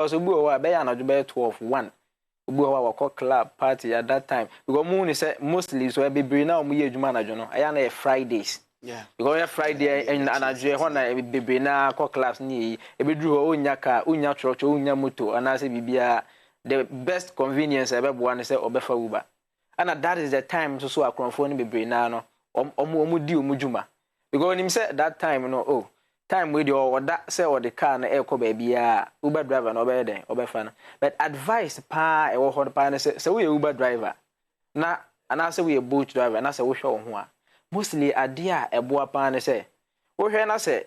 because obi o wa be ya na jo be 12:1 obi o wa club party at that time because Mumuni say mostly so bebre na omo ye adwuma na jo no aya na Fridays. Yeah. Because Friday and anadwe ho na bebre na clubs ni e be dru ho onya ka onya church onya moto and say bibia the best convenience ebe bo an say obefa Uber. And that is the time so akronfo ni bebre na no omo di omo dwuma. Because him say that time no oh time we or that say or the car na e ko ba bia Uber driver no be den obefa na. But advice pa e wo ho pa na say we Uber driver na and say we a boat driver na say wo hwe ho a mostly adia eboa pa na say wo hwe na say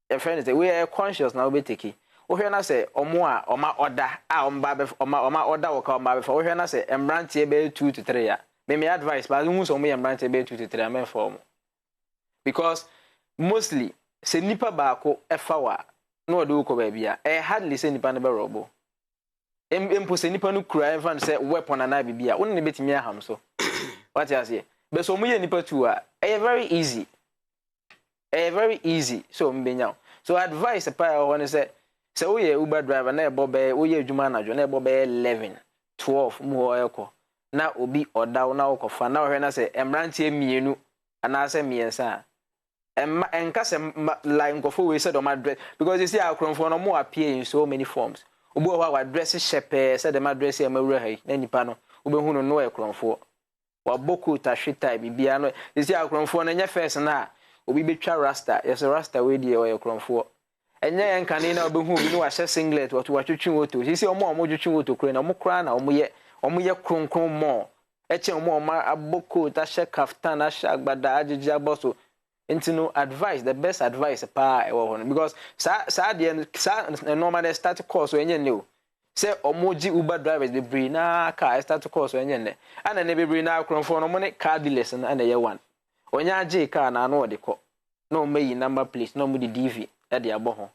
your friend say we are conscious now be take wo hwe na say omo a oma order a omba be oma order wo ka omba be wo hwe na say embrantie be 2 to 3 ya me advice but who so mo embrantie be 2 to 3 am for mo because mostly say nipa ba ko efa wa no do ko ba bia hardly say nipa na be robo empo say nipa no kura enfa say weapon na bibia won ne betimi aham so what you say but so mo ye nipa tu a very easy so mbenya so advice pa o ne say we ye Uber driver na ebo be we ye adwuma na jo na ebo be 11 12 mu o ekọ na obi oda na okofa na ohwe na say emrantie mienu ana say miensa enka say line nkofo we say do ma dress because you see akronfo no mo appear in so many forms obi o wa dress shepe say dem address e mawura hai na nipa no obi hu no ekronfo wa boku ta hwita bibia no you see akronfo no nya first na obi betwa rasta yes rasta we die o ekronfo enye enkane na obi hu bi no wa singlet what twetwi woto you see omo twetwi woto kure na omo kra na omo ye kronkron mo eche omo aboku ta she kaftan na she agbada ajiji aboso into advice the best advice pa e wo because sa de normal start course so enye ne o say omoji Uber drivers be bring na car start course so enye ne ana ne be bring na akronfo no mo ne car dealers na ye one onya age car na no de ko no meyi number plate no mo di DV e de abo ho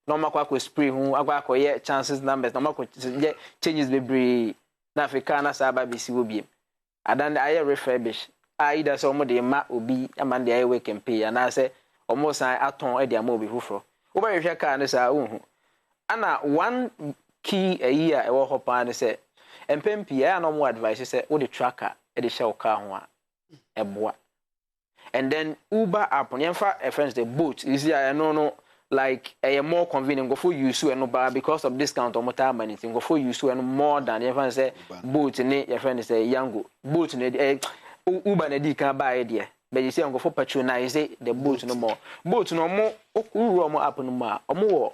no makwa spray hu akwa ye chances numbers no makwa changes be bring na Africa na sa ba be si obi adan aye refurbish either so mo de ma obi amande aye we campaign ana say omo san aton e de ama obi fufuro wo ba hwehwe car ne sa wo hu ana one key a year e wo hopa ne say empempi ya no mo advice say wo de tracker e de share car ho a eboa and then Uber app on yemfa friends the boat is here no like a more convenient go for use no bar because of discount or more money thing go for use no more than yemfa say boat ne your friend say yango boat ne Uber na di kan buy there but you say go for patronize the boat no more boat no more okuru mo app no more omo wo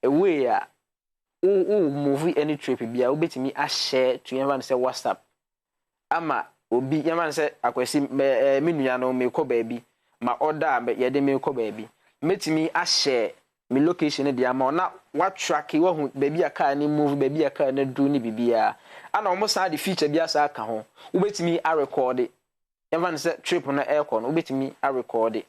a way a movie any trip bia obetimi a share to yemfa say WhatsApp ama obi yemfa say akwesi me nua no me ko baabi ma order ye de me ko baabi metimi a share me location de ama na what track wo hu baabi aka ni move baabi aka na do ni bibia ana omo sa the feature bia sa aka ho obetimi a record even say trip na aircon obetimi a record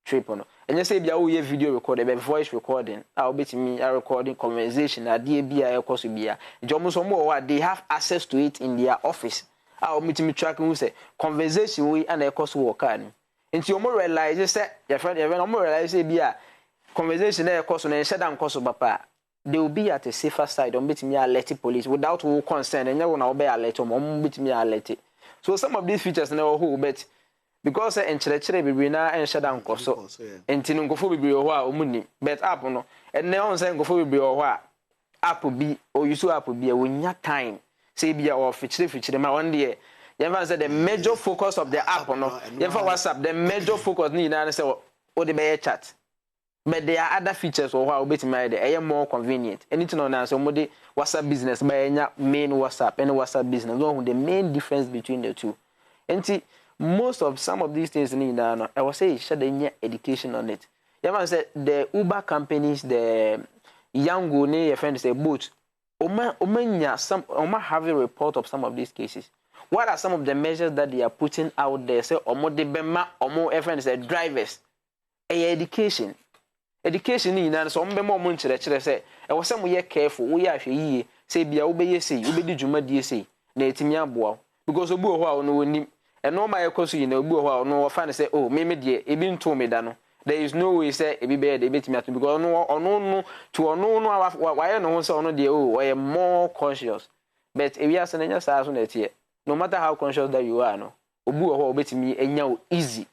trip no enye say bia wo ye video record be voice recording a obetimi a recording conversation na de bia ekoso bia jomo so mo they have access to it in their office a obetimi track who say conversation we and ekoso wo car ni nti omo realize say your friend even omo realize say bia conversation na ekoso na enheda nkoso papa they will be at a safer side obetimi alert police without wo concern enye wo na wo be alert omo obetimi alert. So some of these features now who bet because enchire bibiri na enhyeda nkoso enti nkofo bibiri ho a omuni bet app no and na on say nkofo bibiri ho a app bi o use app bi e wonya time say bia o fichire ma one day you say the major focus of the app no you for WhatsApp the major focus ni na say o de be chat but there are other features or how obetimi dey more convenient anything on na so mo de WhatsApp business by main WhatsApp and WhatsApp business no the main difference between the two and most of some of these things need now I was say should dey education on it you man say the Uber companies the Yango ne your friend say both oma have a report of some of these cases. What are some of the measures that they are putting out there say omo de bema omo your friend say drivers education ni na so mbe mo nkyerɛkyerɛ sɛ ɛwɔ sɛ mo yɛ careful wo yɛ ahwɛ yie sɛ bia wo bɛyɛ sei wo bɛdi dwuma die sei na etimi aboa because obi wɔ hɔ a no wonim ɛno ma yɛ kɔ so yi na obi wɔ hɔ a no wɔfa ne sɛ oh me de ebi nto me da no there is no way say e be bad e betimi ato because no why no say ono dey oh why more conscious but if you are saying just as no tie no matter how conscious that you are no obu ho betimi enya easy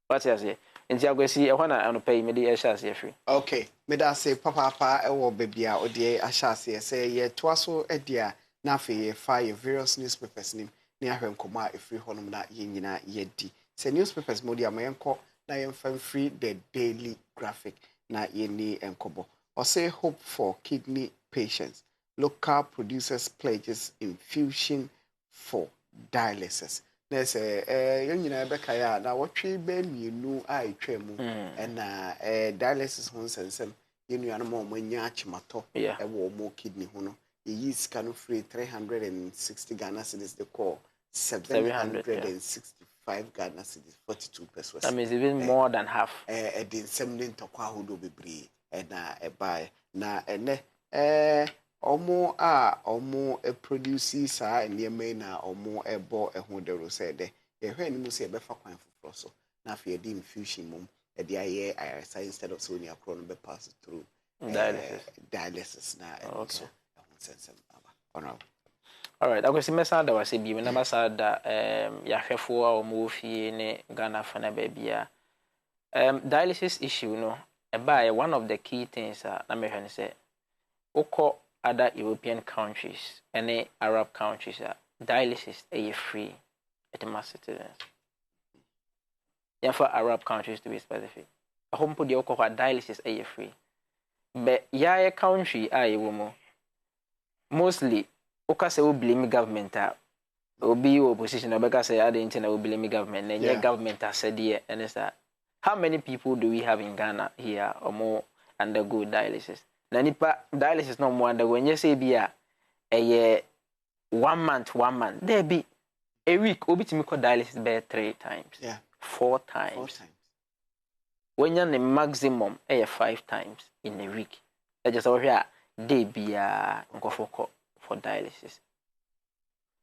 what you say nti agwesi e ho na no pay me dey e sha say free okay me da say papa e wo bebia o dey a sha say say ye to so e dia na fe ye fire various newspapers nim ni ahwem koma e free honum na ye nyina ye di say newspapers mo dia mayenko na ye fan free the Daily Graphic na ye ni enkobo or say hope for kidney patients local producers pledges infusion for dialysis. There's a young Rebecca now what tree ben you know I tremu and dialysis hones and some you animal when yach mato a war more kidney hono. The yeast can free 360 Ghana cedis the core 765 Ghana cedis 42 pesos. That means even more than half. A din semblin to Kwahudo be bree and a buy na and omo a produces and ye may na omo a bo a hundred said the when you say befa kwan for so na fe the infusion mum a the aye instead of Sonia Crown be pass through dialysis na also all right I go see message that was be na message that ya hwefo a omo fie ne Ghana fa na ba bia dialysis issue no e ba one of the key things na me hwe say oko other European countries and Arab countries dialysis is free at the mass citizens. Yeah, for Arab countries to be specific. I hope the dialysis is free. But yeah, country mostly okay say we blame government or be opposition or because say I didn't know we blame government and yeah government has said yeah and it's that how many people do we have in Ghana here or more undergo dialysis? Na nipa dialysis no more undergo when you say bia a 1 month there be a week obitimi call dialysis be 3 times 4 times when you the maximum 5 times in a week that just over here they be for dialysis.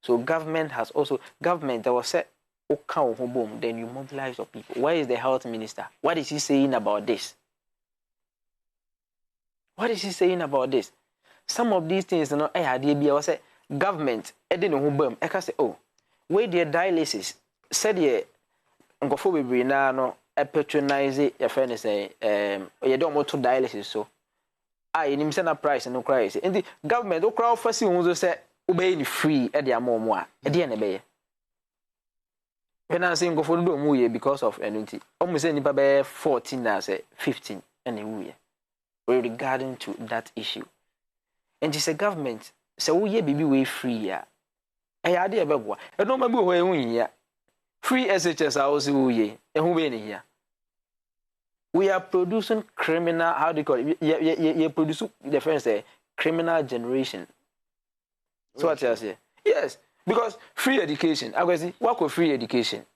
So government has also that was said boom then you mobilize your people. Where is the health minister? What is he saying about this? What is he saying about this? Some of these things, you know, I say government, I didn't know who I can say, oh, where the dialysis said ye, Uncle be no, I patronize it, your friend say, you don't want to dialysis, so I in send a price and no cries. And the government, oh, crowd first, you say, obey free at the more at the end of when I say go for the movie because of anything, almost any 14, I say 15, anyway. Regarding to that issue. And it's a government, so we be way free ya. I idea about I don't remember where we here. Free SHS also ye, and who in here. We are producing criminal, how do you call it? You produce the friends say criminal generation. So what I say? Yes, because free education. I go see what could free education?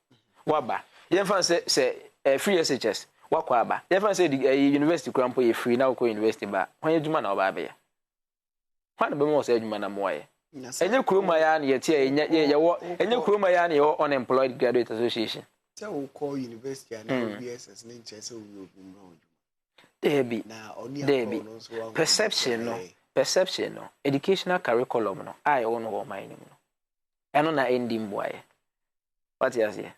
What ba? You say free SHS. What kwaba? If I say the university crampo ye free now go university ba. When you do man oba be. When be mo say adwuma na mo ye. Enye kuroma ya na ye tie ye wo enye kuroma ya na ye unemployed graduate association. Say we call university and OBS na nche say we ogun na odwuma. There be. Perception no. Educational curriculum no. I own ho man no. Eno na ending boy. What you say?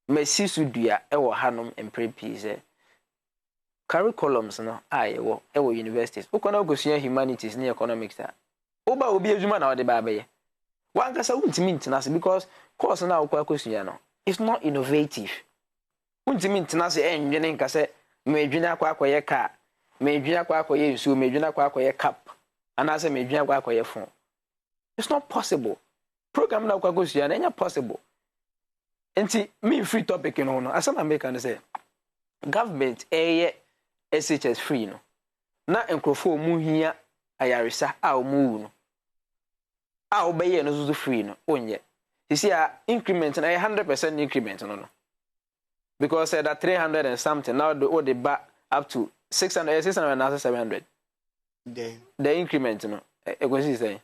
Messi sudua e wo hanom emprepise. Curriculums no wo universities ukona ogosua humanities ni economics oba obi adwuma na ode ba be wan kasa untimi ntinase because course na ukwa akosua no it's not innovative untimi ntinase enwene nkase medwene akwakoye ka medwene akwakoye nsu medwene akwakoye cap anase medwene akwakoye phone it's not possible program na ukwa akosua na enya possible enti me free topic no asama make and say government SHS free no na enkrofo mu hia ayaresa a omu no a obeye no so free no onye see a increment na 100% increment no because that 300 and something now the back up to 600 and 700 the increment no e go see say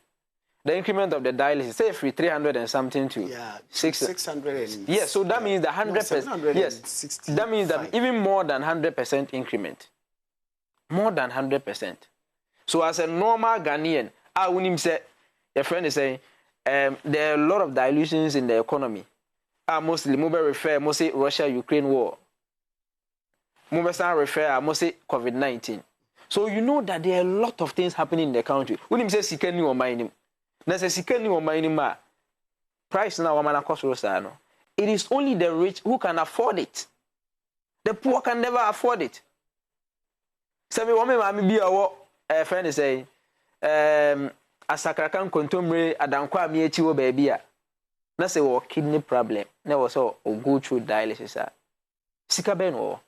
the increment of the dialysis, say free 300 and something to 600. Yes, so that means the 100%. Yes, that means that even more than 100% increment. More than 100%. So as a normal Ghanaian, I wouldn't say, your friend is saying, there are a lot of dilutions in the economy. Mostly, refer, mostly Russia-Ukraine war. Refer, mostly COVID-19. So you know that there are a lot of things happening in the country. When you say sikeni or mining, price now woman cost no. It is only the rich who can afford it. The poor can never afford it. So me woman be a friend is saying, asakrakan kontomre adankwa mi echi wo baby a. Na say wo kidney problem. Na wo so go through dialysis a. Sika ben wo.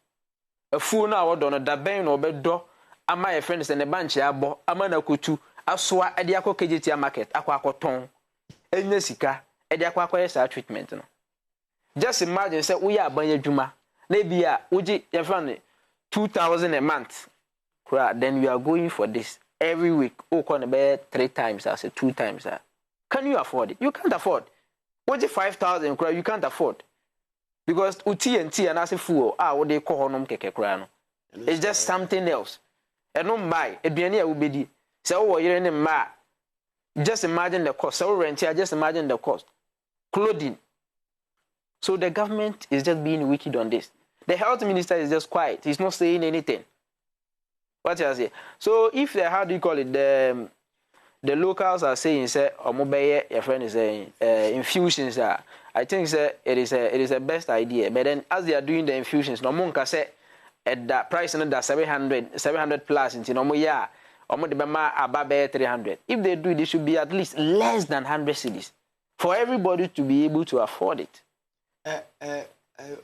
Afuo na wo do no da ben no obedo ama your friend say ne bank abo ama na kotu asoa ade akọ KGT market akọ akoton enya sika ade akọ akọ yesa treatment no. Just imagine say we are ban adwuma na bia uji your friend 2,000 a month. Then you are going for this every week. Oh, can be 3 times, I say 2 times. Can you afford it? You can't afford. What is 5,000? You can't afford because uti and tea and I say fool. What they call honum keke krano. It's just something else. And no buy a biania will be so you're in a ma. Just imagine the cost. So rent here. Just imagine the cost. Clothing. So the government is just being wicked on this. The health minister is just quiet. He's not saying anything. What you say? So if how do you call it? The locals are saying say mobile your friend is saying infusions are. I think say it is a best idea. But then as they are doing the infusions, no monka say at that price and that 700 plus into no more yeah or more the above 300. If they do, they should be at least less than 100 cedis for everybody to be able to afford it.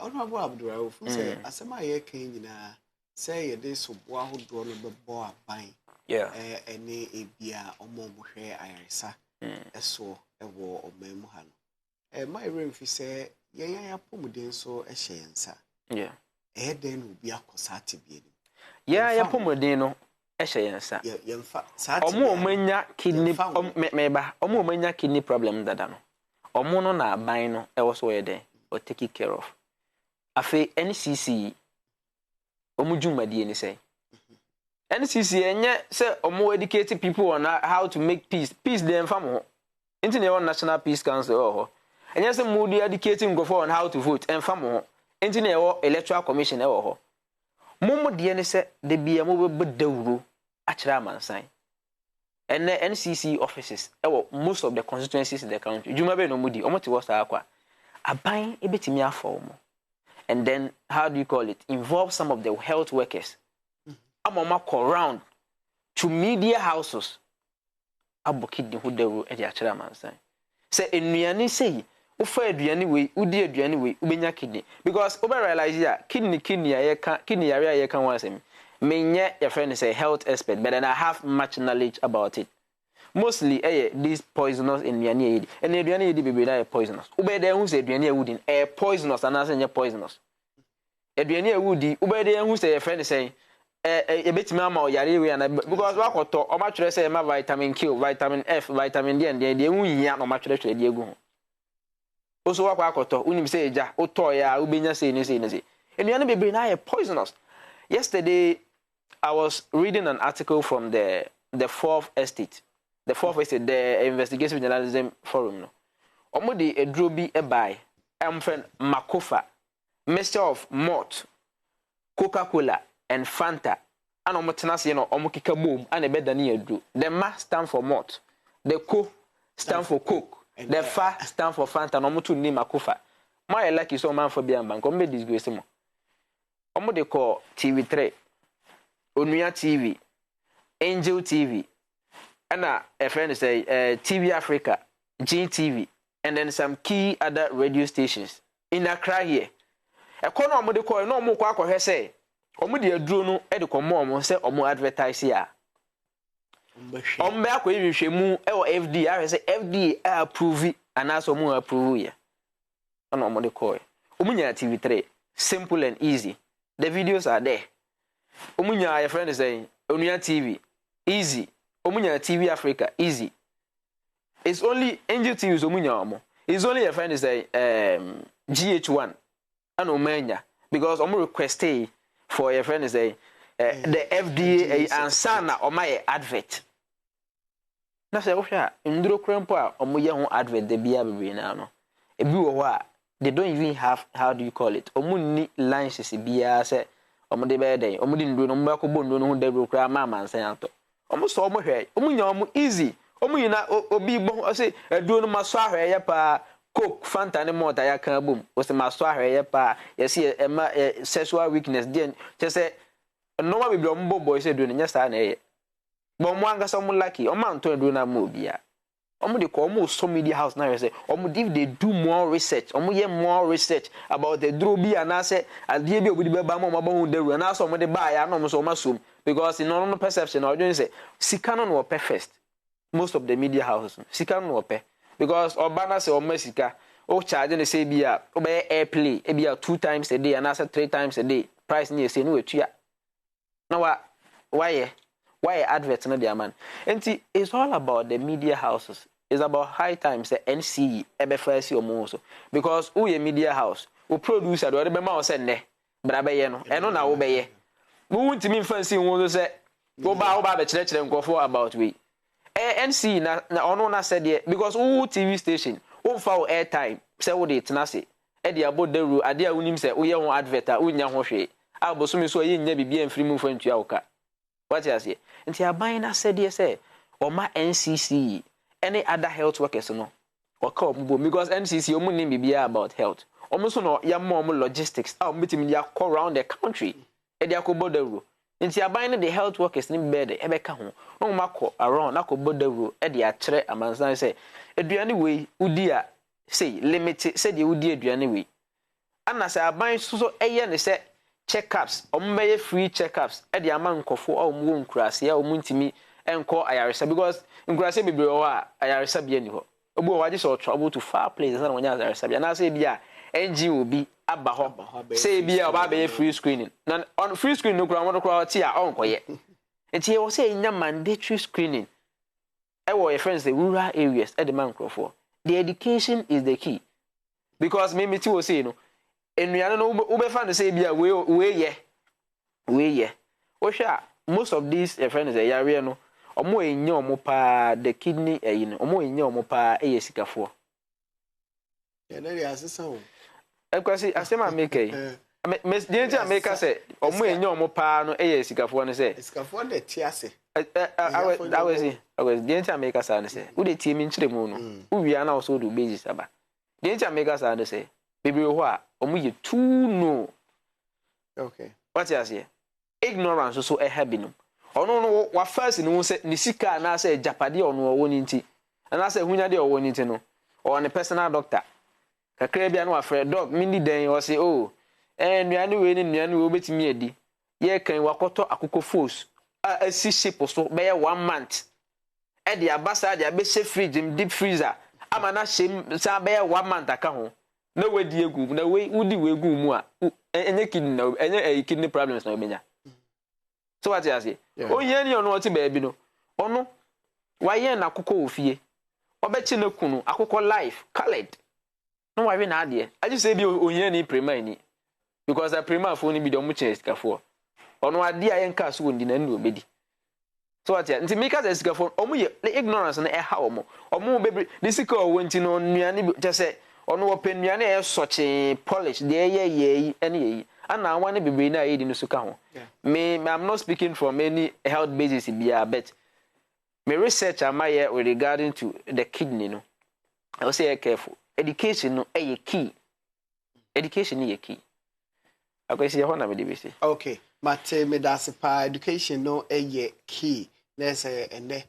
Honorable ABDUL RAUF say asema ye kan nyina say ye dey so bo ahodo no bebo aban ene ebia omomohwe ayaresa eso ewo omemu ha no my remfi say ye ya pomuden so ehye yensa den obi akosate bi ni ya pomuden no ehye yensa yemfa sate omanya kidney meba omanya kidney problem dada no omo no na aban no ewo so ye den or take care of afi NCC omujumadi ni say NCC enye say omo educate people on how to make peace dem fam ho into National Peace Council ho enye say mo dey educating go for on how to vote en fam ho into electoral commission ho mo de ni say de bia mo be dawuro akira mansan and NCC offices most of the constituencies in the country juma be no mudi omo ti wo sa akwa aban ebetimi afọ mo. And then, how do you call it? Involve some of the health workers. Amama call round to media houses. Abokidi who they will at the actual man say. Say, Nnie say, Ufa Adriani way, Udi Adriani way, Ubenya kidney. Because Uber realize ya, kidney area you can was him. May your friend say health expert, but then I have much knowledge about it. Mostly, these poisonous in Nnie, and Adriani be poisonous. Ube de who say Adriani woodin, poisonous, and as in poisonous. Adriani woody, Ube de who say a friend say, a bit mamma or yari, and because Wakoto, or much say my vitamin Q, vitamin F, vitamin D, and the only yan or much less Diego. Also, Wakoto, unim say, Ja, Otoya, Ubinya say, and the enemy be poisonous. Yesterday, I was reading an article from the Fourth Estate. The fourth is the Investigative Journalism Forum. No, omodi edrobi ebai. Friend Makofa, mixture of malt, Coca-Cola, and Fanta. And omotenasi no omokika boom and a better near edro. The ma stand for malt, the co stand for Coke, the fa stand for Fanta. No motu ni Makofa. My like is so man for being bank. Ombe disgrace mo. Omodi call TV3, Onuya TV, Angel TV. And a friend say TV Africa, GTV, and then some key other radio stations in Accra here. A corner of the call no more quack or say, Omudia Druno, Edico Mom, say, or more advertise here. Back when you should move FD, I say FD approve it, and also more approve here. On the call. Umunya TV3, simple and easy. The videos are there. Umunya, your friend is saying, Onuya TV, easy. Omunya TV Africa, easy. it's only NGT so munya it's only a friend is a GH1 and omenya because omo request for your friend is a the FDA and sana or my advert. Na say ohwa nduro krempo a omo ye ho advert de bia bebre na no. Ebi wo ho they don't even have, how do you call it? Omo ni license bia say omo de be den omo di nduro no mo akobɔ nduro no ho de bro kra ma mansan ato. Omo so omo hwɛ omo nya omo easy omo yina obi bo say aduro no maso ahwɛ ye pa coke fanta ne mota ya kan bom o se maso ahwɛ ye pa ye see sexual weakness den che say normal be omo boy say do no nya sa na ye. But mo anga so mo lucky o man to do na mo bia omo de ko omo so media house na say omo if they do more research omo ye more research about the draw bi and say ade bi obudi be ba mo ba hu daru na so omo de ba ya na omo so masom because in normal perception o don say sika no no pe first most of the media houses sika no pe because obana say omo sika o charge na say bia o be airplay e bia 2 times a day and say 3 times a day price ni say no etua na why advert na dia man enti it's all about the media houses. It's about high times the NCE ebe first omo so because who ye media house who producer do be ma o say ne bra be ye no eno na wo be ye wo ntimi fancy wo so say wo ba be kire nkofo about we NCE na ono na said there because who TV station wo fa airtime say wo dey tena se e dey about the rule ade a wonim say wo ye ho advert a wonya ho hwe a bosumi so ye nya bibia mfiri mu fantua wo ka what you say nti aban na said there say o ma NCC any other health workers no or come because NCC omo nim bibia about health omo so no ya mo logistics a omo betimi ya call around the country e dia ko bodaru nti aban na the health workers ni be de e be ka ho no ma call around na ko bodaru e dia kire amansan say aduane we udi a say limit say de udi aduane we ana say aban so eye ne say checkups omo be free checkups e dia man nkofo omo nkurase a omo ntimi enko ayaresa because nkurase bebre ho a ayaresa bia ni ho obu o waje so trouble to far places na wonya ayaresa bia na say bia NGO bi aba ho say bia oba be free screening na on free screening no kura won kura ti a onkoye enti e wo say nya mandatory screening e wo your friends the rural areas e the man crofo the education is the key because me ti wo say no enuane no wo be fa no say bia we ye wo sha most of these friends e yare no omo enye omo pa the kidney eyi no omo enye omo pa eye sikafo ya na ya asesa o ekwasi asema make mes dientia make say omo enye omo pa no eye sikafo no say sikafo de ti ase awes dientia make say no say wo de tie mi nkyere mu no wo wia na wo so do basis aba dientia make say no say bebre ho a omo ye too no okay what you say ignorance so e habinum ono no wa first no say ni sika na say japade ono wo ni nti na say hunya de wo ni nti no o ne personal doctor kakra bia no wa frɛ doc mini den o say oh nnuane we ni nnuane we obetimi adi ye kan wakoto akoko force a si ship so be 1 month e de abasa de abehye fridge deep freezer ama na hye sa be 1 month aka ho na wadi egu na we udi we egu mu a enye kidney problems na obenya so what you say o ye ni ono oti ba bi no ono wa ye na akoko ofie obechi na kunu akoko life colored no wa we na ade aji say bi o ye ni prima ni because a prima fo ni bi do mu chen sikafo ono ade a ye nka so ndi na ndi obedi so what you nti make as sikafo omo ye ignorance na e ha omo bebre ni sika o wonti no nuane bi je say ono wo penuane e soche polish de ye ene ye ana wan bebre na ye di no suka ho I'm not speaking from any health basis bia but my research am here regarding to the kidney no I will say careful education no e key education is key akwesi ho na me dey say okay mate me das pa education no e key na say ene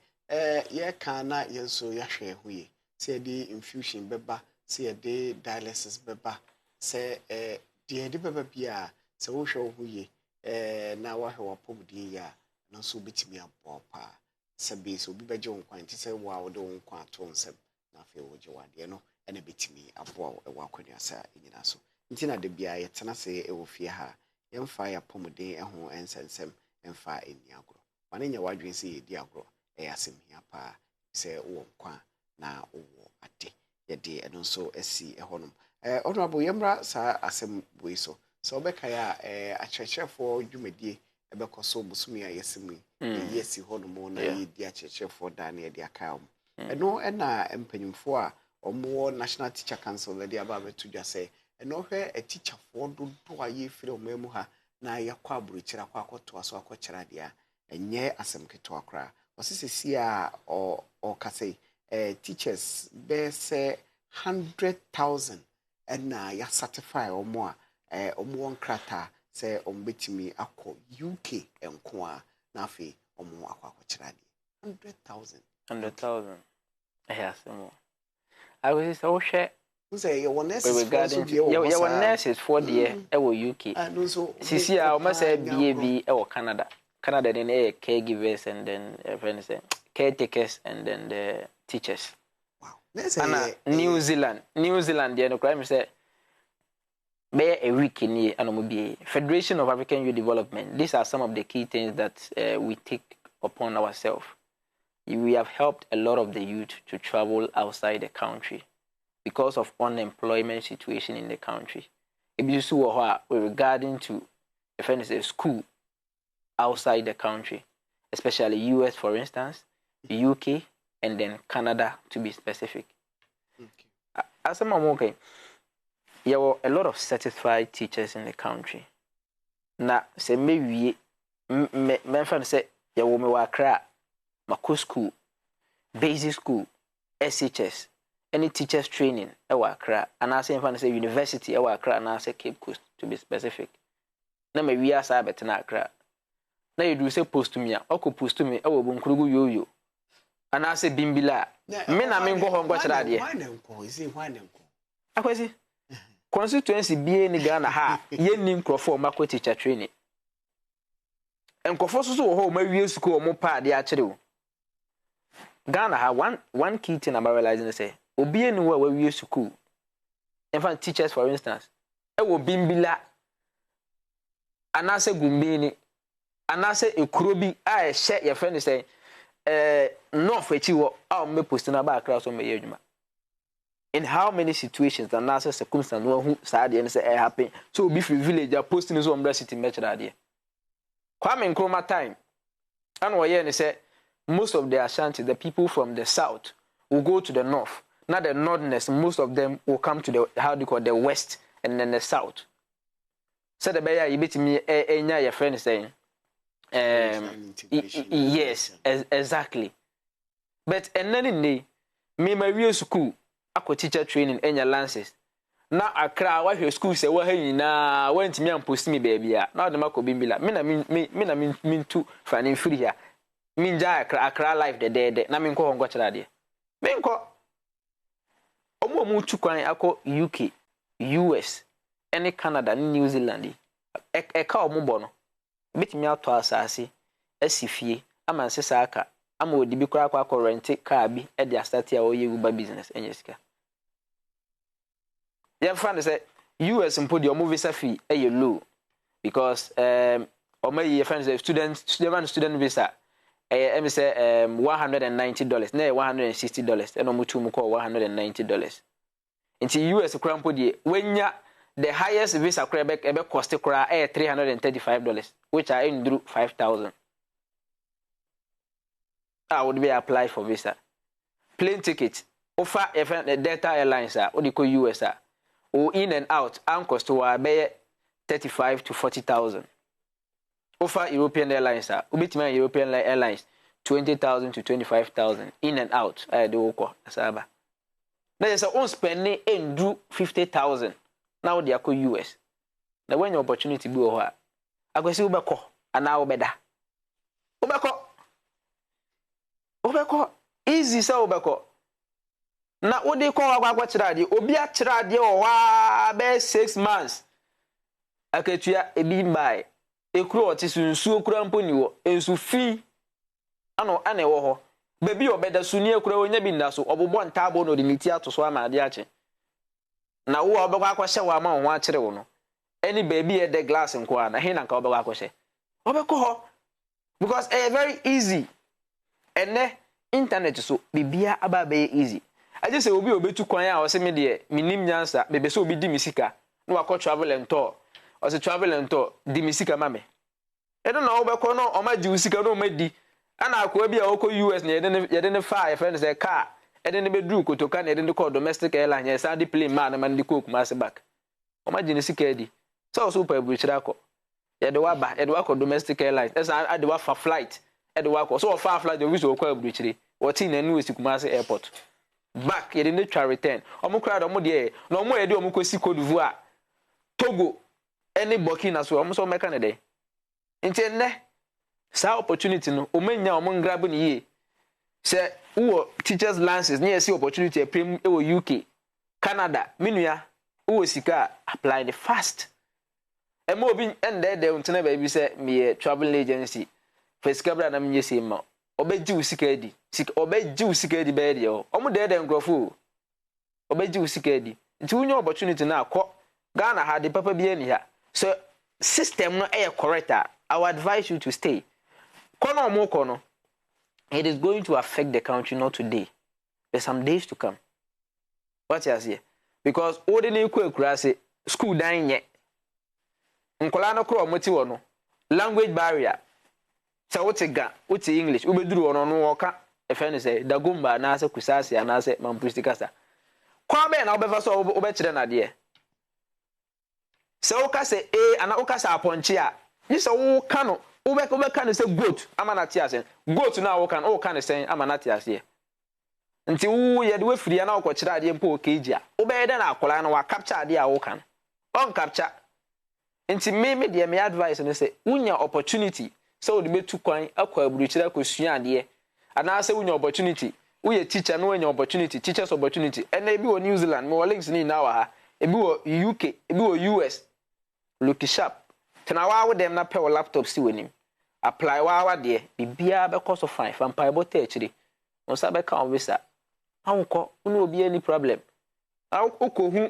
ye kan na ye so ya hwe ho ye say the infusion beba say the dialysis beba say the beba bia say wo hwe ho ye na wa hwe wapomdin ya no so bitimi abo pa sabi so bi beje won kwan ti say wa wo de won kwan to nsem na fe wo je wade no ene bitimi abo e wa kwani asa nyina so ntina de bia ye tena se e wo fie ha ye mfa ya pomdin ho ensensem emfa eni agro wane nya wadwen se ye di agro e asem hia pa se wo kwan na owo ade yɛde ɛno nso asi ɛhɔnom honorable yɛmmra saa asɛm wei so obɛka ya akyerɛkyerɛfoɔ dwumadie ɛbɛkɔ so busumi a yɛsɛm yi yɛsi hɔnom na yɛdi akyerɛkyerɛfoɔ da na yɛde aka wɔn ɛno ɛna mpanyimfoɔ a ɔmo National Teacher Council de aba abɛto dwa sɛ ɛno hwɛ teacherfoɔ dodo a yɛfiri ɔmo mu ha na yɛkɔ aburukyira akɔ akɔtoa so akɔkyerɛ adeɛ a ɛnyɛ asɛm ketewa koraa ɔsesesi a ɔkasɛ teachers bɛsɛ 100,000 ɛna ya certify ɔmo a ɔmo nkrata sɛ ɔmo betimi akɔ UK enko a na afei ɔmo akɔ akɔkyerɛ adeɛ 100,000 asɛm I was so share. Say you want nurses for the UK. Sisi I must say BAB or Canada. Canada then caregivers and then friends caretakers and then the teachers. Wow. New Zealand the no crime say be a week in here and Federation of African Youth Development. These are some of the key things that we take upon ourselves. We have helped a lot of the youth to travel outside the country because of unemployment situation in the country. If you see what regarding to a school outside the country, especially US for instance, UK and then Canada to be specific. Okay. As I'm okay, there were a lot of certified teachers in the country. Now, say maybe my friend said there will be Mako school, basic school, SHS, any teachers training, Accra, and I say in say university, Accra, and I say Cape Coast to be specific. Now we are Sabbath in Accra. Now you do say post to me, or post to me, I will bunkrugu yo, and I say Bimbila. Men I mean go home, watch that idea. I was it. Constituency be in Ghana, ha, ye nim for Mako teacher training. And Kofosu home, maybe school more part the actually. Ghana have one key thing about realizing say obi anywhere where we use school. In fact, teachers for instance, e will bimbila anase gumbini anase ekrobi a share your friend say north echi wo a me post na ba akra so me yedwuma. In how many situations and anase circumstance who sad and say happen so obi free village a posting so umbrella city match that there. Kwame Nkrumah time and we hear say most of the Ashanti, the people from the south, will go to the north. Not the northerners, most of them will come to the, how do you call the west and then the south. So the bear you bet me your friend is saying, yes, exactly. But and then in me my real school, I could teacher training in your lances. Now I cry why your school say, well, hey, now went me and post me baby. Now the Marco Bimbila, me mean to finding free here. Minja Accra life the day na minko hongo chira de minko omo mu tukwan akọ UK US any Canada New Zealand e ka omo bo no bitimi ato asase asifie amanse saka ama odi bi kura akọ rent car bi e dey start ya oye Uber business enyesika ya fan say US mpodi omo visa fee e low because omo ye friends student visa I say $190, na $160, and omutu mu call $190. Into US crampo die when the highest visa Quebec ebe cost $335, which I drew 5,000. I would be apply for visa. Plane ticket offer the Delta Airlines or the US or in and out and cost to 35 to 40,000. Offer European Airlines ubitime European Airlines 20,000 to 25,000 in and out I do ko asaba na yes on spending endru 50,000 now they are US na when your opportunity be ho a akwesi ubeko ana obeda ubeko easy say ubeko na odi ko agwa chirade obi a chirade o wa be 6 months aketua ebi mbai ekuro otisu nsuo kura mponi wo ensu fi ano ana ewo ho bebi obeda suni ekura onya bi ndaso obobo ntabo no de miti atoso amade ache na wo obekwa akwhye wa ma ho akere wo no any baby e de glass nko ana he na nka obekwa akwhye obekọ ho because very easy ene internet so bibia aba be easy I just say obi tu kwan a o se me de minim nyansa bebe so obi di misika no akọ travel and tour o se travel and tour di misika mame e do na wo be ko no o ma di usika no o ma di ana akọ bi a o ko US na ye de ne fa ye friend say car e de ne be dru kotoka na ye de ne call domestic airline ye sa di plane man na man di cook ma se back o ma di ne sika di so super buchira akọ ye de wa ba ye de wa akọ domestic airline esa ade wa fa flight e de wa akọ so fa flight o wi so akọ abuchire o ti na nu esikumase airport back ye dey try return omo crowd omo dey na omo ye dey omo kosi Cote d'Ivoire Togo any Burkina so omo so meka ne dey nti ne sa opportunity no o menya omo grab ne ye se wo teachers lances ne see opportunity prem e wo UK Canada minua wo sika apply the fast e mo obi ende dey untena ba bi se me travel agency first kabra na me say ma obeji usika edi sika obeji usika edi be de omo de ngrofo obeji usika edi nti unye opportunity na akọ Ghana ha de papa bi ani ha so system no e correct I would advise you to stay kono omo kono it is going to affect the country not today there's some days to come what you say because ordinary kwakura say school dan nye nkola no kro omo ti wo no language barrier so what's English ubeduru ono no woka efene say dagumba na ase kusasi na ase mampusti kasa kwa be na obefa so obekire na de so woka say ana woka say aponche a ni so woka no ubeka no say goat amana ti ase goat na woka no say amana ti ase nti wo ye de wafiri na wokokire ade mpo keji a ubeyede na akola na wa capture ade a woka no on capture nti me de me advice no say unya opportunity so the betu kwan akwa aburuchira akosua ade ana say unya opportunity uye teacher no unya opportunity teachers opportunity and ebi wo New Zealand me links ni na wa ha ebi wo UK ebi wo US look sharp tena wa dem na pe wo laptop si wenim apply wa de bibia be cost of fine fan pai bota akire on sa be ka on visa anko unu obi any problem hu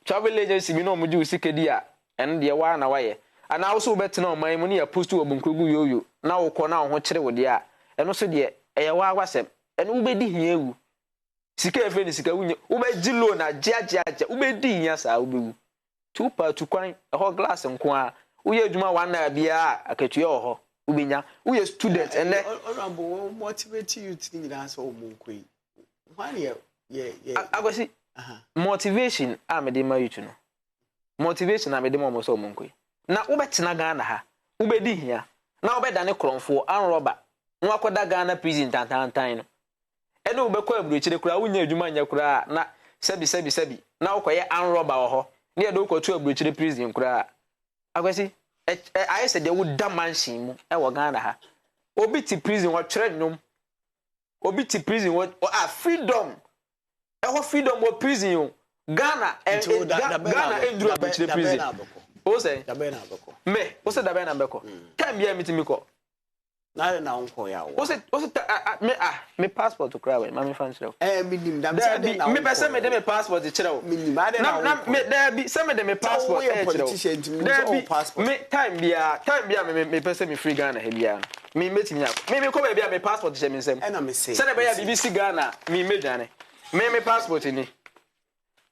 travel agency mi no mo ji usikedi a en de wa na wa ye ana also betina o man mu ne ya post wo bunkrogu yoyo na wo kọ na ho kire wo de a eno so de eye wa awasem eno ubedi hia ewu sika efe ni sika wunye ubedi loan agia ubedi hia sa ubewu tupa tukwan ho glass nko a uye adwuma wan na bia akatua ho ubenya uye student ene honorable motivate you to think that so munkoi why ye agosi motivation amede ma yutu no motivation amede ma mo so munkoi na ubetena Ghana ha ubedi hia na ubeda ne kronfo anroba nwa koda Ghana prison tantantan no ene ubekọ aburuchire kura wunya adwuma nya kura na sebi na ukoye anroba wo ho ne edo ukotu aburuchire prison kura akwesi I said they would damanshi mu e wo Ghana ha obi ti prison wo twere nnum obi ti prison wo freedom e ho freedom wo prison yo Ghana Ghana enduro aburuchire prison o say dabe na beko me o say dabe na beko time bia mitimi ko na unko ya o say me passport to cry ma me fan chiro minim da be na me pese me de me passport chiro minim ade na me there be se me de me passport chiro me time bia me pese me free Ghana he bia me metimi ya me ko ba bia me passport che me nsem na me say se de be ya BBC Ghana me medwane me passport ni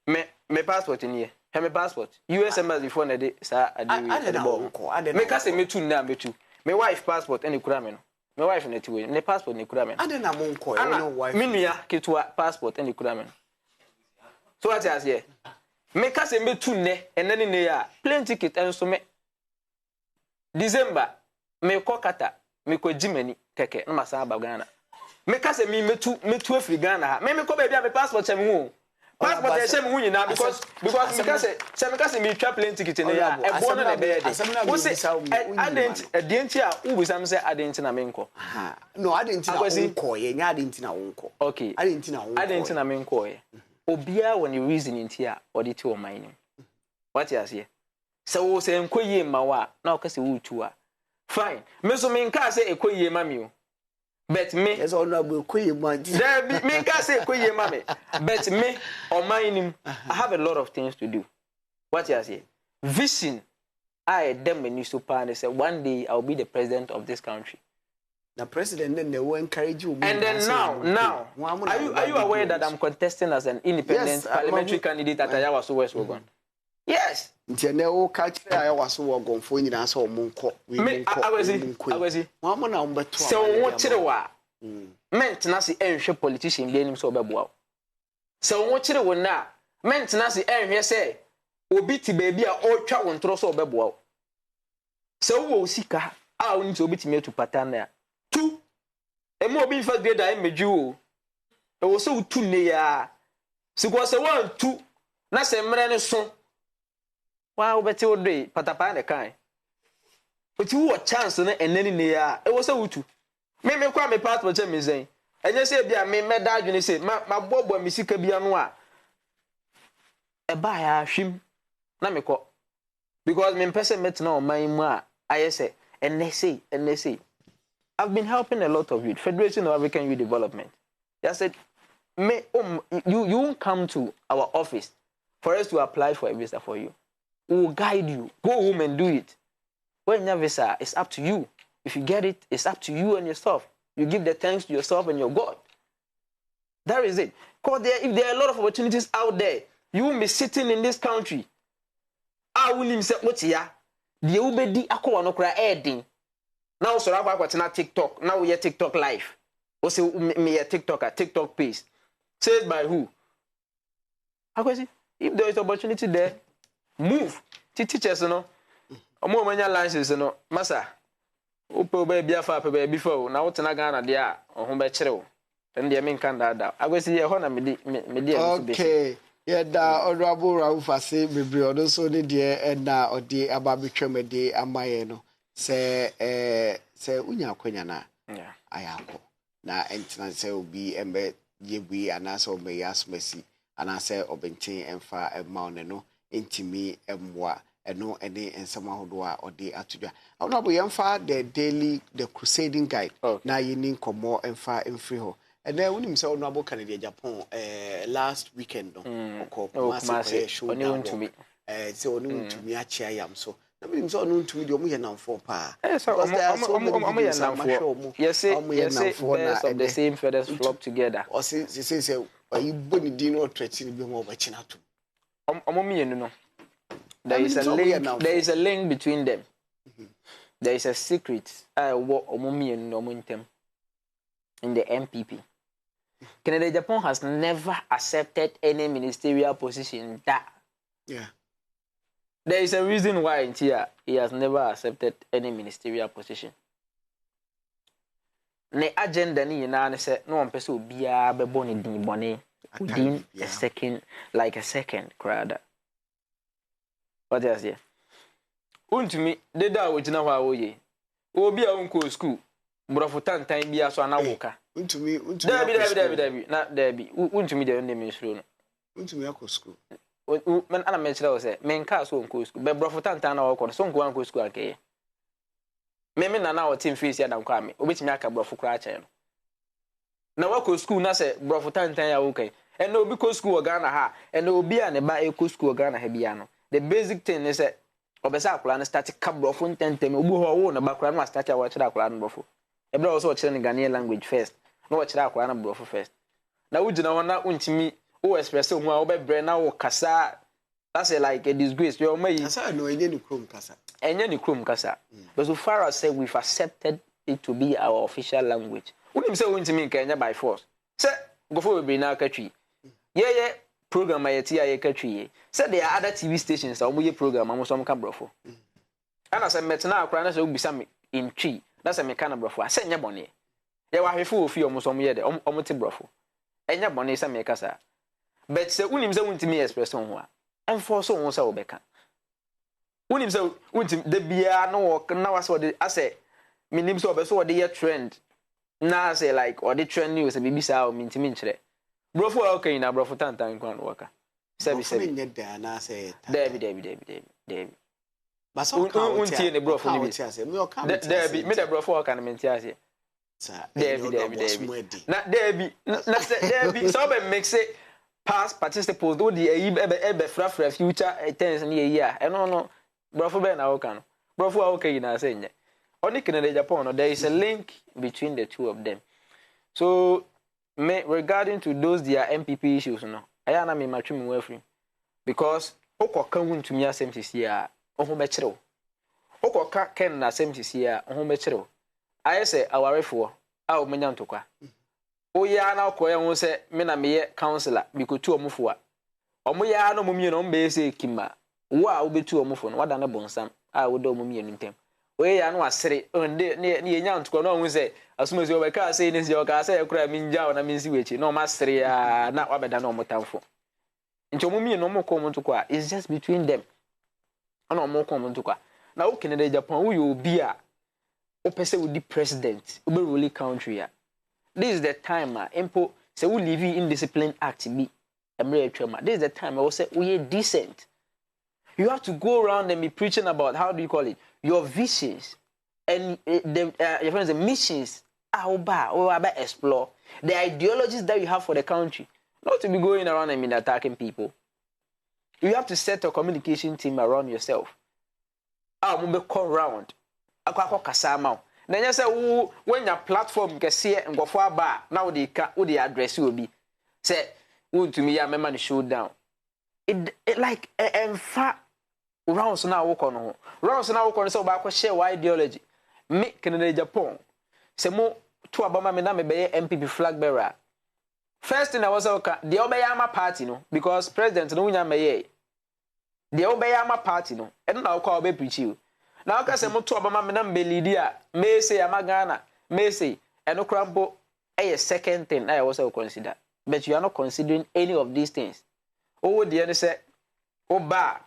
me passport ni he me passport US embassy before na de sa ade me ka se metu na metu me wife passport any kura me no me wife na ti we me passport ni kura me ade na mo nko e no wife me nua ketua passport any kura me no so what as here me ka se metu ne enani ne ya plane ticket enso me December me ko kata me ko Germany keke na masa aba Ghana me ka se me metu afri Ghana ha me ko ba bia me passport che me hu passport e she me hu nyina because me ka se me twa plane ticket ne ya e bo no na be de wo se adenti a wo sam se adenti na me nko no adenti na nko ye nya adenti na nko okay adenti na me nko ye obia when you reason inti a audit o man what you say so wo se nko ye ma wa na o ka se wo tu a fine me so me nka se ekoye ma mi o but me yes honorable ekoye ma there be me nka se ekoye ma me but me o man I have a lot of things to do what you say vision I dem many super and say one day I'll be the president of this country The president then they will encourage you. And then now, are you aware that I'm contesting as an independent parliamentary candidate at Ayawaso West Wogon? Yes. General catch Ayawaso Wogon for you answer Munko. I was it. So what Chilewa meant Nasi and politician being so bad. So what Chilewa now meant Nasi and here say, Obiti baby or child and throw so bad. So we'll see her. I will need to obit me to Patana. Two. And more being first grade, I made you. It was so too near. So was a 1, 2. That's a man son. Wow, but you day, Patapana kind. But you were chance and then near. It was so two. Maybe quite my passport, Jimmy saying. And you say, I may mad dad, you say, my bob when Missika Bianoa. A buyer, shim. Namiko. Because me person met no my ma. I say, and they say. I've been helping a lot of youth, Federation of African Youth Development. They said, you won't come to our office for us to apply for a visa for you. We will guide you. Go home and do it. When your visa, it's up to you. If you get it, it's up to you and yourself. You give the thanks to yourself and your God. That is it. Because if there are a lot of opportunities out there, you will be sitting in this country. I will him say, what's here? The ubedi akwa no kra edin. Now so I watch na TikTok. Now we are TikTok live. O say me a TikTok page. Said by who? I see. If there is opportunity there, move. Teachers no. Omo manya license no. Masa. Ope baby afa pe before. Na what na Ghana there ohun be kire wo. Then dey me kan da. I go see here na me dey. Okay. Yeah, da Honorable Rhauf ase bebre odo so ne de na odi ababetwemede amaye no. Se unya kwanya na ayako na entina se obi embe yebi anase obe yasmesi anase obenten emfa emaune no entimi emwa eno ene ensama hodo a ode atudwa Honorable yemfa the crusading guide na yini nkomo emfa emfri ho and then when himself Honorable Canada Japan last weekend no massive show down to me so only to me achia yam so I'm so known to me, you're not for pa. Yes, I'm yes, the same feathers flock together. Or since you bunny dinner threatening being over Chinato. There is a link between them. There is a secret. I walk Omomi and Nomuntem in the MPP. Canada Japan has never accepted any ministerial position that. Yeah. There is a reason why in here he has never accepted any ministerial position. Ne agenda ni na say no one person bia be boni din boni within a second, like a second crowd. What else here? Untumi de da we gina wa oye. Obi a unko school. Mbrofo tantan bia so anawoka. Untumi Dabi na Dabi. Untumi de name ministry no. Untumi akọ school. Men ana mention was say men ka so nko school be brofo tantan na wako so nko anko school akeye me na na o team face ya dan kwa me obetimi aka brofo kra ache no na wako school na say brofo tantan ya okay and obi ko school Ghana ha and obi a ne ba e ko school Ghana ha bia no the basic thing is say obesa akula na start ka brofo ntentem obi ho wo na bakura na start ya wa kira akula na brofo e bra also kira ni Ghanaian language first na wa kira akula na brofo first na wugina ho na untimi o express who obe bre na wo kasa that's like a disgrace you may kasa no enye ni krom kasa but so far as say we've accepted it to be our official language unim say won't mean Kenya by force say go for we na katwi yeah program ayeti aye katwi say there are other TV stations that omo ye program amo so ka brofo ana say metna akra na say obisa me in tree that's a me kana brofo say nya bone ye wa hwefo ofi omo so mo ye de omo te brofo enya bone say me kasa. But say unim say untimi express on ho enforce on say obeka unim say untim de bia no work na was what I say minim say obeso what the trend na say like or the trend news say bibisa o mintimi nkyere brofo okay na brofo tantan kwan worka sebi na say David but so unti ne brofo ni David me the brofo worka na menti ase David na David so be mix it past participles do the ebe frafra future tense ni year no brofo be na woka no brofo okay na say nye only Canada Japan, there is a link between the two of them. So regarding to those their MPP issues, no, I am not much more free because oko kan to me asem here, oho mechero. Oko ka ken na asem here, oho mechero. I say our for our menyantoka. O ya na okoye ho se me na meye counselor bikotu omufo a. Omo ya no momie no mbe se kima. Wo a obetu omufo no wada na bonsam a wo da omomie no ntem. O ya no asere ne yenyantoka no ho se asumasi obeka say ne se oka say ekura minja na minsi wechi no masere ya na wabeda na omotamfo. Nti omomie no mo kom ntoko a is just between them. Ana omo kom ntoko a. Na wo Canada Japan wo yo obi a opese wo di president obe rule country a. This is the time impo say we live in discipline act be this is the time I will say we are decent. You have to go around and be preaching about, how do you call it, your visions and your friends, the missions about explore the ideologies that you have for the country, not to be going around and be attacking people. You have to set a communication team around yourself. Come around then you say when your platform can see and go far back now they address you will be say to me, I remember the showdown. It like and fat rounds now walk on. Rounds now walk on so back share why ideology. Make Canada Japan. Say more to Obama me na me be MPP flag bearer. First thing I was okay, the Obayama party no, because president no nya me the Obayama party no. And now call be preach you. Now ka say more to Obama me na me leader. Me say amagana, me say and no crampo a second thing I also consider. But you are not considering any of these things. Oh, the other say, oh, bar,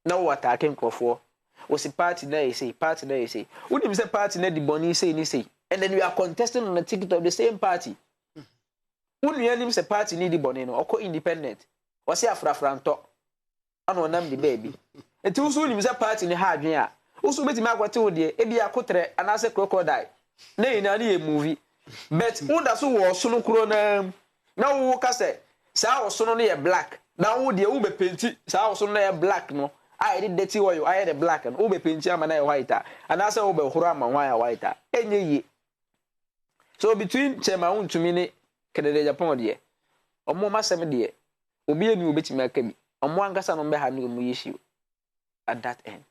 now what attacking for? Was a party there, you say, party there, you say. Wouldn't you say party there, the Bonnie say, and then you are contesting on the ticket of the same party. Wouldn't you say party need the Bonnie or co independent? Or say a frafranto? I know name the baby. And too soon you say party in the hard year. Also, met him out what told you, a be a cotre and as a crocodile. Nay, in a movie. But who does who was so no now who can say, Sao son near black. Now would the ube pinty, Sao son near black no. I did the tea oil, I had a black and ube pinty and a whiter, and as a ube hurama wire whiter. Any ye. So between Chemaun to mini Canada Japan dear, or more massam dear, will be a new bit me on one gassan on behind issue at that end.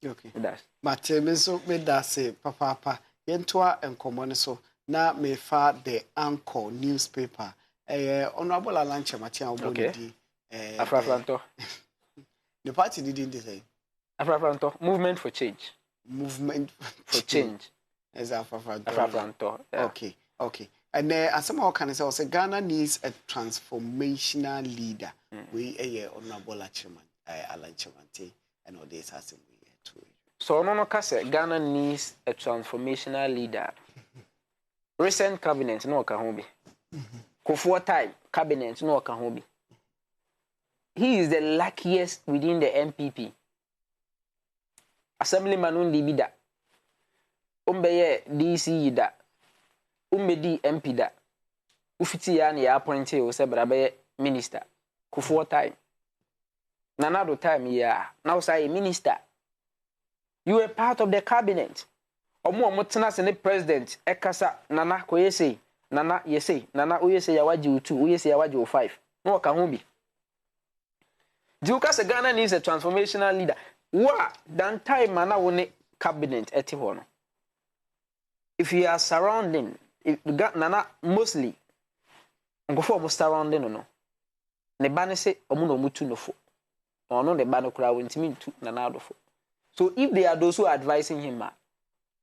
Okay, that's but so made that say, Papa, Yentua and common so now me fa the anchor newspaper. Honorable Alancha Matian Obodi. Afrafranto. The party didn't say. Afrafranto. Movement for change. Movement for change. As Afrafranto. Afrafranto. Yeah. Okay. And as somehow can I say, Ghana needs a transformational leader. We Honorable Alancha Mati and all this has we too. So no kase Ghana needs a transformational leader. Recent cabinet no kahobi. Kufuor time cabinet no kahobi. He is the luckiest within the MPP. Assemblyman undi bida. Umbeye DC da. Umbedi MP da. Ufiti yani ya appointee o se brabe minister. Kufuor time. Nanado time ya. Now say minister. You are part of the cabinet. Omo tena se ne president ekasa nana koyese. Nana yese, nana uyese ya waji u2, uyese ya waji u5. No kahubi. Diuka se Ghana needs a transformational leader. Wa dan time mana wone cabinet eti hono. If you are surrounding, nana mostly ngofo mo surrounding no. Ne bane se omo no mutu no fo. Ono ne bane kura wentimi ntu nana adofo. So if they are those who are advising him,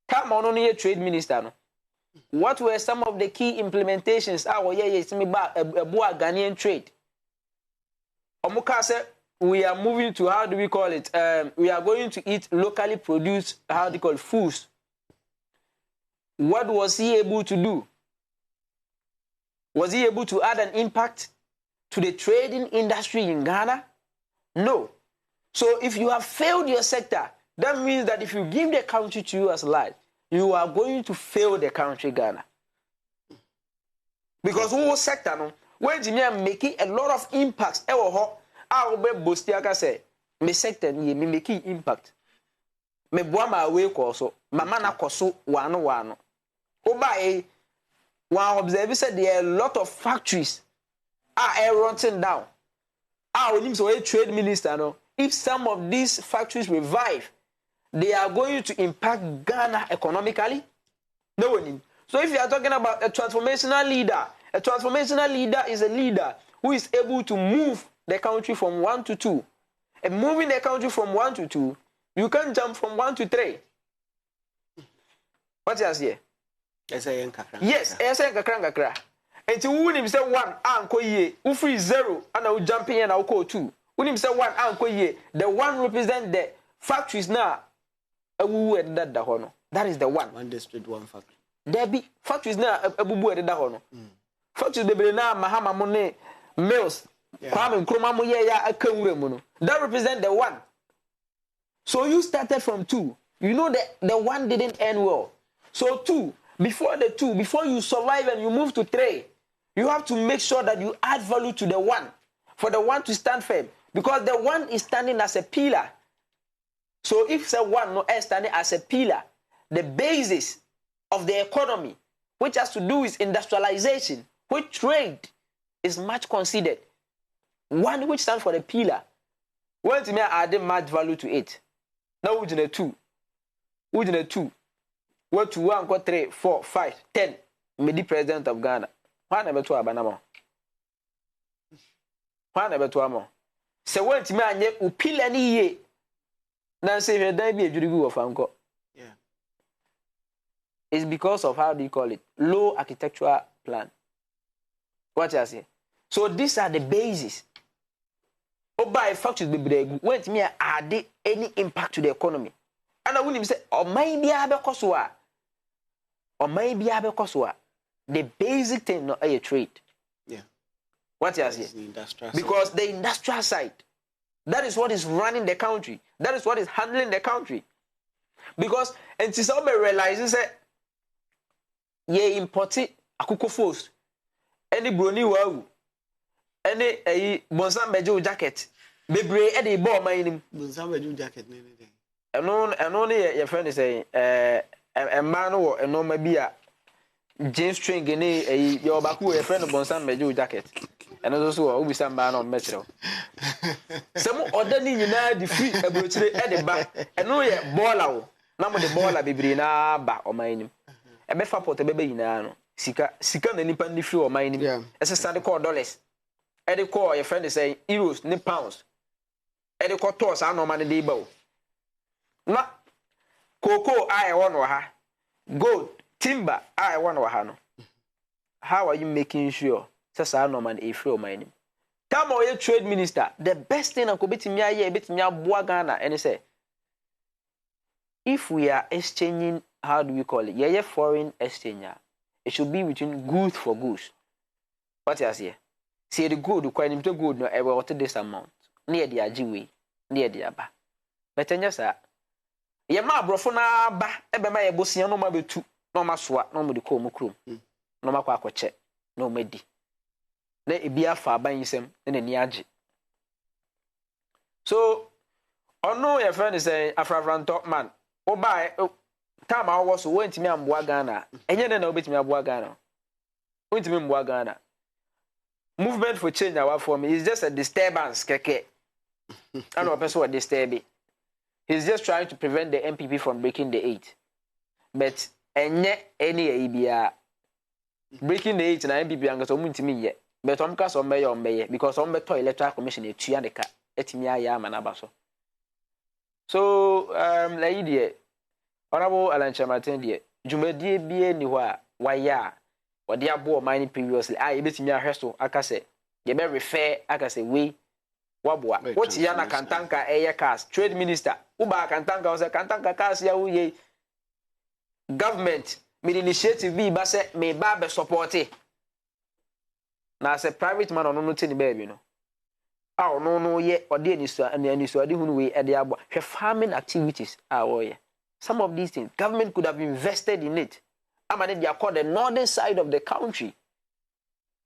come on no trade minister no. What were some of the key implementations? It's me back a Ghanaian trade. Omuka said we are moving to, how do we call it? We are going to eat locally produced, how do you call it, foods. What was he able to do? Was he able to add an impact to the trading industry in Ghana? No. So if you have failed your sector, that means that if you give the country to you as light, you are going to fail the country Ghana. Because whole sector no, when Jimmy are making a lot of impacts, I will be boasting say, me sector me making impact. me boa ma we ko so mama na koso wano oba one observe said there are a lot of factories are rotting down. Onim so a trade minister no, if some of these factories revive, they are going to impact Ghana economically. No one. So if you are talking about a transformational leader is a leader who is able to move the country from 1 to 2. And moving the country from 1 to 2, you can't jump from 1 to 3. What you say? Yes, esa kakra. Enti wunim say 1 anko ye, u free 0 and u jump in and u call 2. Wunim say 1 anko ye, the 1 represent the factories now. That is the 1. One district, one factory. There be factories now abubu edda hono. Factories bebre na mahama mo ne mills. Kwame nkroma mo ye ya akanwure mu no. That represent the 1. So you started from 2. You know the 1 didn't end well. So 2, before you survive and you move to 3, you have to make sure that you add value to the 1 for the 1 to stand firm, because the 1 is standing as a pillar. So if the 1 no is standing as a pillar, the basis of the economy, which has to do with industrialization, which trade is much considered. 1 which stands for the pillar. When to me add much value to it. Now we 2. We 2. What to 1, 2, 3, 4, 5, 10. Me the president of Ghana. Why never to abanamo? Why never to amo? So when to me anye upila ni ye. Now say he die be a jury of anko. Yeah. It's because of how do you call it? Low architectural plan. What you say? So these are the bases. Oba factories be bregu. When to me add any impact to the economy. And I wouldn't say, or maybe I be the basic thing not a trade. Yeah. What you say? Because the industrial side, that is what is running the country. That is what is handling the country. Because and somebody realizes that ye imported akuko force, any brony wow, any a bonsan bejo jacket, bebre any ball mining. Bonsan bejo jacket, anything. And only your friend is saying, a man or a normal beer, James String, your baku, a friend of Bonsan Beju jacket, and also will be some man on Metro. Some other thing you know, the free a brutally at the back, and no yet baller, number the baller be brina back or mine. A befa pot a baby in ano, Sika, and Nippon free or mine, as a Sunday call dollars. At the core, your friend is saying euros, ni pounds. At the core toss, I know money debo. Na cocoa I want ha, gold, timber I want ha no. How are you making sure sasa no man e free o man? Come on, trade minister. The best thing I could bet me aye, bet me aboa Ghana, and say, if we are exchanging, how do we call it? Yeah, foreign exchange. It should be between goods for goods. What you say? See the good, the quite into good no ever what this amount near the ajiwe, near the aba. But then just ye ma brofo na ba ebe ma ye bosia no ma betu no ma soa no mo de ko mo krom no ma kwa akoche no ma di na ebi afa ban yisem na ni age. So ono your friend is saying afrafran top man o ba time I was so went me amboa Ghana enye na obetimi aboa Ghana went me amboa Ghana. Movement for change our for me is just a disturbance keke and a person what disturb. He's just trying to prevent the MPP from breaking the 8. But any ABDUL breaking the 8 na MPP anga so muntimi ye. But omka so mbeye because ombeto electoral commission etua de ka etimi aya manaba so. So lady honorable Alan Chamaten de dwumadie bie ni ho a waya wode abo mining previously ebetimi ahweso aka se ye be refer aka se we waboa what ya na kantanka eye cars trade minister uba kantanka o se kantanka cars ya uye government me initiative bi ba se me ba be support na se private man ono no tini baby no no ye ode aniso ade hunu we e de abo hwe farming activities ye some of these things government could have invested in it. I'm they are called the northern side of the country.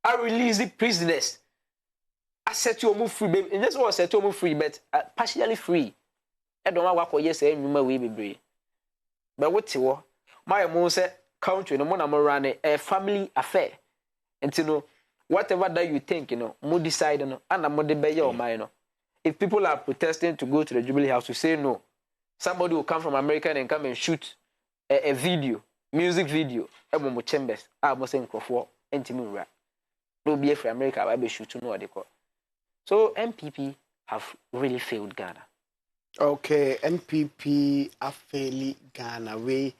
I release the prisoners. I set you move free, baby. And this was set you move free, but partially free. don't want to yes, and you may be. But what's your my most country, no more run a family affair. And you know, whatever that you think, you know, more decide, and I'm more debate your mind. If people are protesting to go to the Jubilee House, to say no, somebody will come from America and come and shoot a video, music video, and chambers. I must say, for intimate. No be for America, I be shoot to know what they call. So MPP have really failed Ghana. Okay, NPP have failed Ghana. We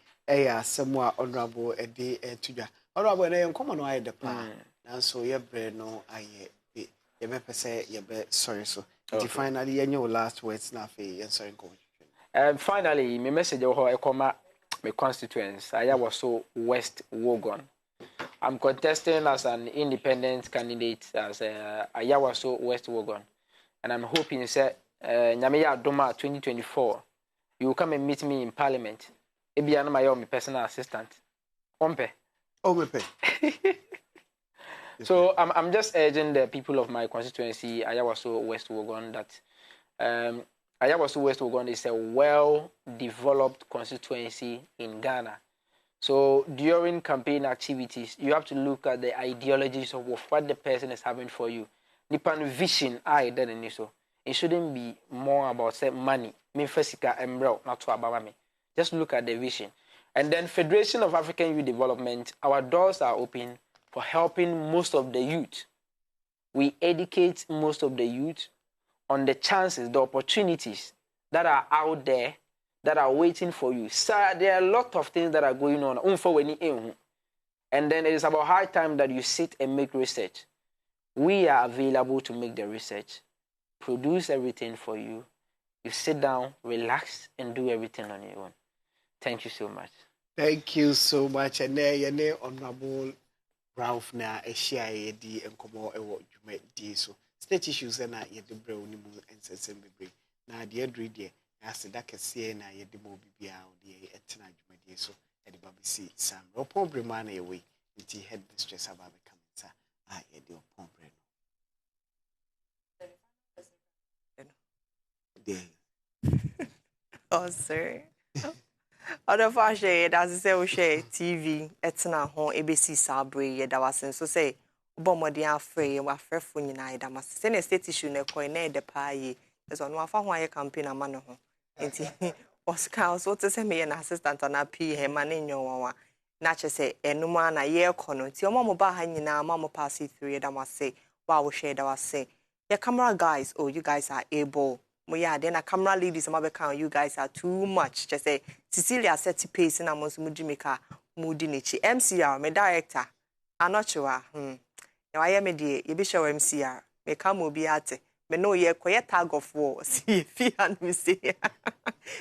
somewhat honorable a day to ya. Honorable, I am common why the plan. And so your brain no, I be say you be sorry so. Finally, your last words now for you sorry. Finally, my message I come my constituents. I was so West Wogon. I'm contesting as an independent candidate as Ayawaso West Wogon. And I'm hoping that Nyamiya Doma 2024, you will come and meet me in Parliament. Maybe I'm my personal assistant. Ompe. So I'm just urging the people of my constituency, Ayawaso West Wogon, that Ayawaso West Wogon is a well-developed constituency in Ghana. So during campaign activities, you have to look at the ideologies of what the person is having for you. Nipan vision, it shouldn't be more about say money. Not to about me. Just look at the vision. And then Federation of African Youth Development, our doors are open for helping most of the youth. We educate most of the youth on the chances, the opportunities that are out there that are waiting for you. Sir, there are a lot of things that are going on. And then it is about high time that you sit and make research. We are available to make the research, produce everything for you. You sit down, relax, and do everything on your own. Thank you so much. Thank you so much. And then, Honorable Rhauf na share and come out you may so. State issues and I the brown and send me. Now, dear Dredia. As that can see, na ye demo be out the eternal jume so at the BBC Sam. Upon Bremana away, it had the stress about the comments. I had your pump. Oh, sir. Other fashion, as I say, we share TV, eternal home, ABC Sabri, that was so say, Bombardier free, and we're faithful in I must send a state issue in a coin, the pie. There's on one for why campaign a man. Oscar so to send me an assistant on a P. him and in your one. Nature say, and no man a year corner. Your mamma behind you now, mamma pass it through it. I must say, wow, shade I was say. Your camera guys, oh, you guys are able. Yeah, then a camera ladies, some other count, you guys are too much. Just say, Cecilia set to pace and I must Mujimika, Mudinichi, MCR, my director. I'm not sure. Now I am a dear, you be sure MCR, may come be at it. Me no ye quiet tag of war. See if you and me say.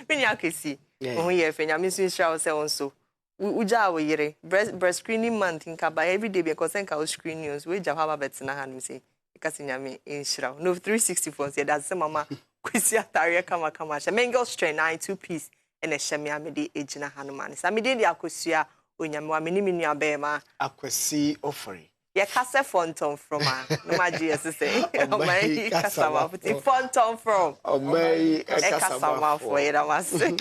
When you can see, oh, yeah, if you miss me, shall say also. Uja, we breast screening month in Kaba every day because I can screen news. We just have a better hand, say, because in Yami in Shroud. No 364 said that's the mama. Quisia Taria Kama. A mango strain, 2-piece, and a Shamiamidi Ejina Hanuman. Samidi Akusia, Unyamwa Miniminia Bema. Aquasi offering. Yeah, Casa Fonton from no my GS say. Oh my Casa Fonton from. Oh my Casa for it, I must say.